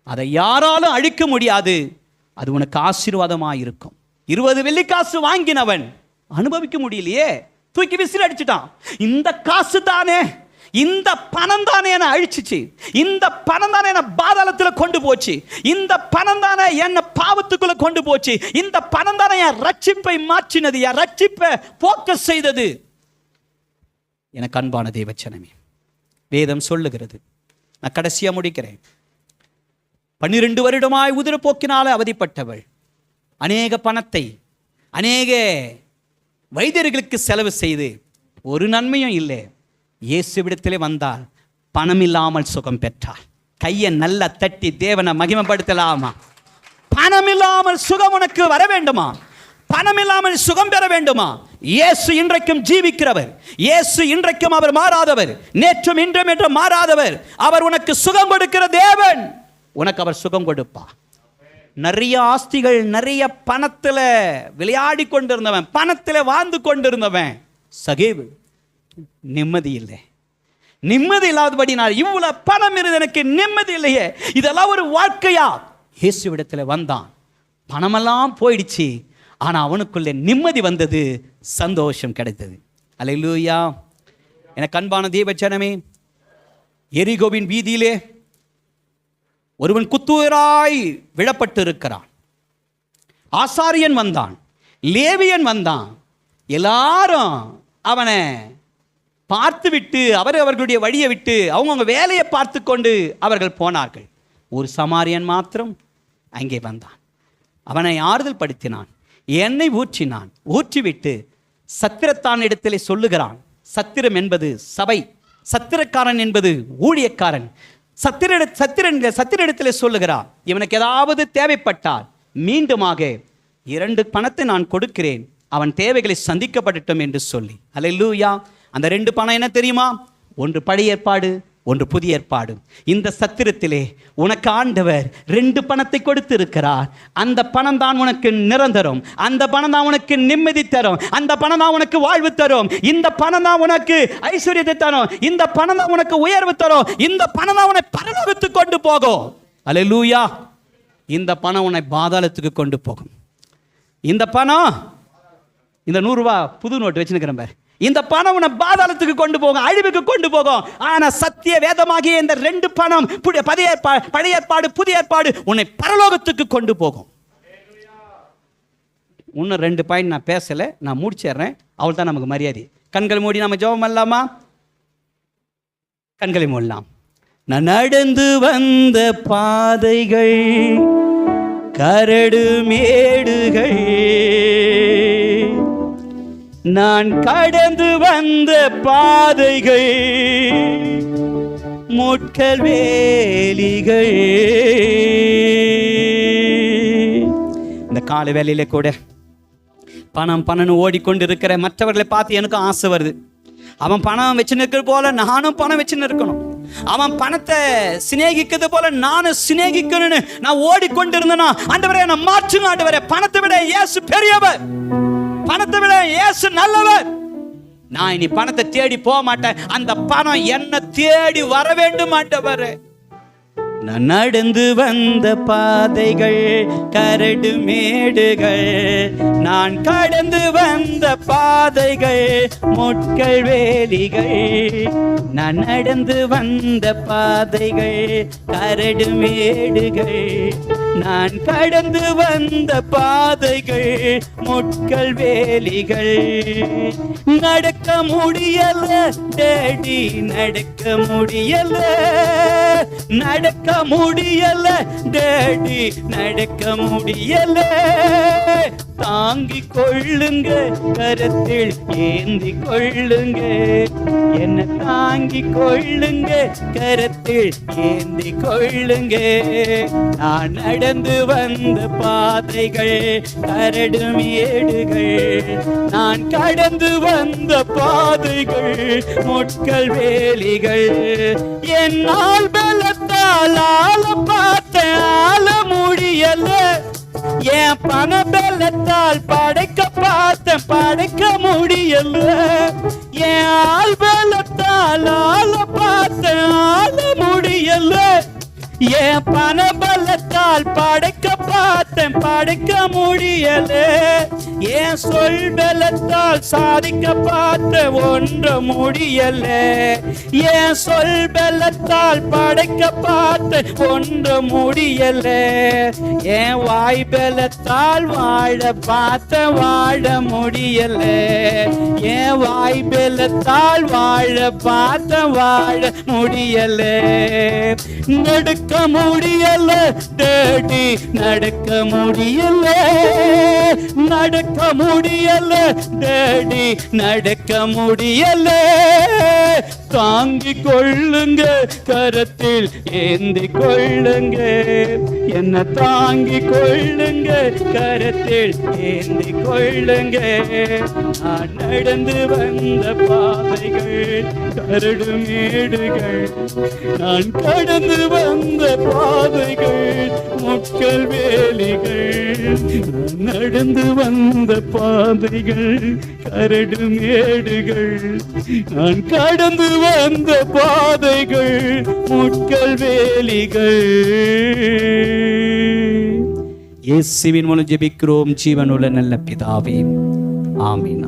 அதை யாராலும் அழிக்க முடியாது. அது உனக்கு ஆசீர்வாதமாக இருக்கும். 20 வெள்ளிக்காசு வாங்கினவன் அனுபவிக்க முடியலையே, தூக்கி விசில் அடிச்சுட்டான். இந்த காசு தானே, இந்த பணம் தானே என்னை அழிச்சிச்சு, இந்த பணம் தானே என்னை பாதாளத்தில் கொண்டு போச்சு, இந்த பணம் தானே என்னை பாவத்துக்குள்ள கொண்டு போச்சு, இந்த பணம் தானே என் ரட்சிப்பை மாற்றினது, என் ரட்சிப்பை போக்கஸ் செய்தது. எனக்கு அன்பான தேவச்சனமே, வேதம் சொல்லுகிறது, நான் கடைசியா முடிக்கிறேன். 12 வருடமாய் உதிரப்போக்கினால அவதிப்பட்டவள் அநேக பணத்தை அநேக வைத்தியர்களுக்கு செலவு செய்து ஒரு நன்மையும் இல்லை. இயேசுவிடத்திலே வந்தால் பணம் இல்லாமல் சுகம் பெற்றாள். கையை நல்லா தட்டி தேவனை மகிமைப்படுத்தலாமா? பணம் இல்லாமல் சுகம் உனக்கு வர வேண்டுமா? பணம் இல்லாமல் சுகம் பெற வேண்டுமா? இயேசு இன்றைக்கும் ஜீவிக்கிறவர், இயேசு இன்றைக்கும் அவர் மாறாதவர், நேற்றும் இன்றும் என்றும் மாறாதவர். அவர் உனக்கு சுகம் கொடுக்கிற தேவன், உனக்கு அவர் சுகம் கொடுப்பா. நிறைய ஆஸ்திகள், நிறைய பணத்தில் விளையாடி கொண்டிருந்தவன், பணத்தில் வாழ்ந்து கொண்டிருந்தவன் சகேவு நிம்மதி இல்லை. நிம்மதி இல்லாதபடி நான் இவ்வளவு பணம் இருந்து எனக்கு நிம்மதி இல்லையே, இதெல்லாம் ஒரு வாழ்க்கையா? இயேசுவிடத்தில் வந்தான், பணமெல்லாம் போயிடுச்சு, ஆனா அவனுக்குள்ளே நிம்மதி வந்தது, சந்தோஷம் கிடைத்தது. அல்லேலூயா. எனக்கு அன்பான தேவஜனமே, எரிகோவின் வீதியிலே ஒருவன் குத்துயிராய் விழப்பட்டு இருக்கிறான். ஆசாரியன் வந்தான், லேவியன் வந்தான், எல்லாரும் அவனை பார்த்து விட்டு அவர்களுடைய வழியை விட்டு அவங்கவுங்க வேலையை பார்த்து கொண்டு அவர்கள் போனார்கள். ஒரு சமாரியன் மாத்திரம் அங்கே வந்தான். அவனை ஆறுதல் படுத்தினான், எண்ணெய் ஊற்றினான், ஊற்றிவிட்டு சத்திரத்தான் இடத்திலே சொல்லுகிறான். சத்திரம் என்பது சபை, சத்திரக்காரன் என்பது ஊழியக்காரன். சத்திரனிடத்தில் சொல்லுகிறார், இவனுக்கு ஏதாவது தேவைப்பட்டால் மீண்டுமாக 2 பணத்தை நான் கொடுக்கிறேன், அவன் தேவைகளை சந்திக்கப்படட்டும் என்று சொல்லி. அல்லேலூயா. அந்த 2 பணம் என்ன தெரியுமா? ஒன்று பழைய ஏற்பாடு, ஒன்று புதிய ஏற்பாடு. இந்த சத்திரத்திலே உனக்கு ஆண்டவர் 2 பணத்தை கொடுத்து இருக்கிறார். அந்த பணம் தான் உனக்கு நிரந்தரம், அந்த பணம் தான் உனக்கு நிம்மதி தரும், அந்த பணம் தான் உனக்கு வாழ்வு தரும், இந்த பணம் தான் உனக்கு ஐஸ்வர்யத்தை தரும், இந்த பணம் தான் உனக்கு உயர்வு தரும், இந்த பணம் தான் உன்னை பரலோகத்துக்கு கொண்டு போகும். அல்லேலூயா. இந்த பணம் உன்னை பாதாளத்துக்கு கொண்டு போகும். இந்த பணம், இந்த 100 ரூபாய் புது நோட்டு வச்சுருக்கிறேன் பாரு, இந்த பணம் உன்னை பாதாளத்துக்கு கொண்டு போகும், அழிவுக்கு கொண்டு போகும். ஆனா சத்திய வேதமாகிய இந்த 2 பணம், பழைய ஏற்பாடு புதிய ஏற்பாடு, உன்னை பரலோகத்துக்கு கொண்டு போகும். இன்னும் 2 பாயிண்ட் நான் பேசல, நான் முடிச்சிடுறேன். அவள் தான் நமக்கு மரியாதை. கண்களை மூடி நம்ம ஜெபம் பண்ணலாமா? கண்களை மூடலாம். நான் நடந்து வந்த பாதைகள் கரடு மேடுகள், நான் கடந்து வந்த பாதைகள், முட்கள் வேலிகள். இந்த கால வேலையில கூட பணம் பணம்னு ஓடிக்கொண்டிருக்கிற மற்றவர்களை பார்த்து எனக்கும் ஆசை வருது. அவன் பணம் வச்சுன்னு இருக்கிற போல நானும் பணம் வச்சுன்னு இருக்கணும். அவன் பணத்தை சிநேகிக்கிறது போல நானும் சிநேகிக்கணும்னு நான் ஓடிக்கொண்டிருந்தேனா, ஆண்டவரே என்னை மாற்றுங்க ஆண்டவரே. பணத்தை விட இயேசு பெரியவர், பணத்தை விட இயேசு நல்லவர். நான் இனி பணத்தை தேடி போக மாட்டேன், அந்த பணம் என்ன தேடி வர வேண்டும் ஆண்டவரே. நான் நடந்து வந்த பாதைகள் கரடு மேடுகள், நான் கடந்து வந்த பாதைகள் முட்கள் வேலிகள். நான் நடந்து வந்த பாதைகள் கரடு மேடுகள், நான் கடந்து வந்த பாதைகள் முட்கள் வேலிகள். நடக்க முடியல டேடி, நடக்க முடியல, நடக்க முடியல டேடி, நடக்க முடியல. தாங்கிக் கொள்ளுங்க, கரத்தில் ஏந்தி கொள்ளுங்க, என்ன தாங்கிக் கொள்ளுங்க, கரத்தில் ஏந்தி கொள்ளுங்க. நான் நடந்து வந்த பாதைகள் கரடு மேடுகள், நான் கடந்து வந்த பாதைகள் முட்கள் வேலிகள். என்னால் பலத்தால் ஆள பார்த்தேன், ஆள முடியல. என் பண பலத்தால் படைக்க பார்த்தேன், படைக்க முடியல. என் ஆள் பலத்தால் ஆள பார்த்தேன், ஆள முடியல. என் பண பலத்தால் படைக்க பார்த்தேன், படைக்க முடியல. என் சொல் பலத்தால் சாதிக்க பார்த்தேன், ஒன்ற முடியல. என் சொல் பலத்தால் படைக்க பார்த்தேன், ஒன்ற முடியல. என் வாய் பலத்தால் வாழ பார்த்தேன், வாழ முடியல. என் வாய் பலத்தால் வாழ பார்த்தேன், வாழ முடியல. நடக்க முடியல டேடி, நடக்க முடியல, நடக்க முடியல டேடி, நடக்க முடியல. தாங்கிக் கொள்ளுங்க, கரத்தில் ஏந்தி கொள்ளுங்க, என்ன தாங்கிக் கொள்ளுங்க, கரத்தில் ஏந்தி கொள்ளுங்க. நான் நடந்து வந்த பாதைகள் கரடு மேடுகள், நான் கடந்து வந்த பாதைகள் முட்கள் வேலிகள். நான் நடந்து வந்த பாதைகள் கரடு மேடுகள், நான் கடந்து வந்த பாதைகள் முட்கள் வேலிகள். இயேசுவின் மூலம் ஜெபிக்கிறோம் ஜீவனுள்ள நல்ல பிதாவே, ஆமென்.